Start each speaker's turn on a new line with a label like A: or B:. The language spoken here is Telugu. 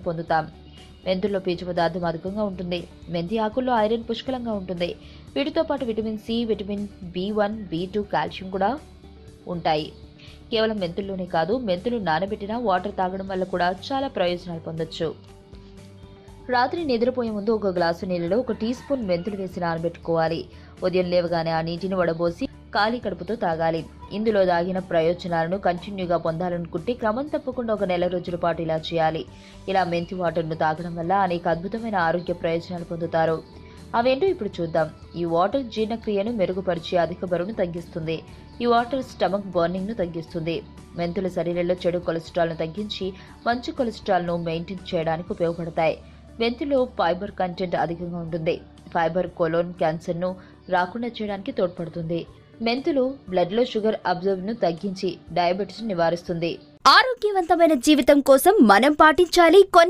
A: పొందుతాం. మెంతుల్లో పీచు పదార్థం అధికంగా ఉంటుంది. మెంతి ఆకుల్లో ఐరన్ పుష్కలంగా ఉంటుంది. వీటితో పాటు vitamin C, vitamin B1, B2, calcium కూడా ఉంటాయి. కేవలం మెంతుల్లోనే కాదు, మెంతులు నానబెట్టిన వాటర్ తాగడం వల్ల కూడా చాలా ప్రయోజనాలు పొందొచ్చు. రాత్రి నిద్రపోయే ముందు ఒక గ్లాసు నీళ్ళలో 1 టీ స్పూన్ మెంతులు వేసి నానబెట్టుకోవాలి. ఉదయం లేవగానే ఆ నీటిని వడబోసి ఖాళీ కడుపుతో తాగాలి. ఇందులో దాగిన ప్రయోజనాలను కంటిన్యూగా పొందాలనుకుంటే క్రమం తప్పకుండా 1 నెల రోజుల పాటు ఇలా చేయాలి. ఇలా మెంతి వాటర్ను తాగడం వల్ల అనేక అద్భుతమైన ఆరోగ్య ప్రయోజనాలు పొందుతారు. అవేంటో ఇప్పుడు చూద్దాం. ఈ వాటర్ జీర్ణక్రియను మెరుగుపరిచి అధిక బరువును తగ్గిస్తుంది. ఈ వాటర్ స్టమక్ బర్నింగ్ను తగ్గిస్తుంది. మెంతులు శరీరంలో చెడు కొలెస్ట్రాల్ను తగ్గించి మంచి కొలెస్ట్రాల్ను మెయింటైన్ చేయడానికి ఉపయోగపడతాయి. మెంతిలో ఫైబర్ కంటెంట్ అధికంగా ఉంటుంది. ఫైబర్ కోలోన్ క్యాన్సర్ను రాకుండా చేయడానికి తోడ్పడుతుంది. మెంతులు బ్లడ్లో షుగర్ అబ్జర్వ్ను తగ్గించి డయాబెటిస్ నివారిస్తుంది.
B: ఆరోగ్యవంతమైన జీవితం కోసం మనం పాటించాలి కొన్ని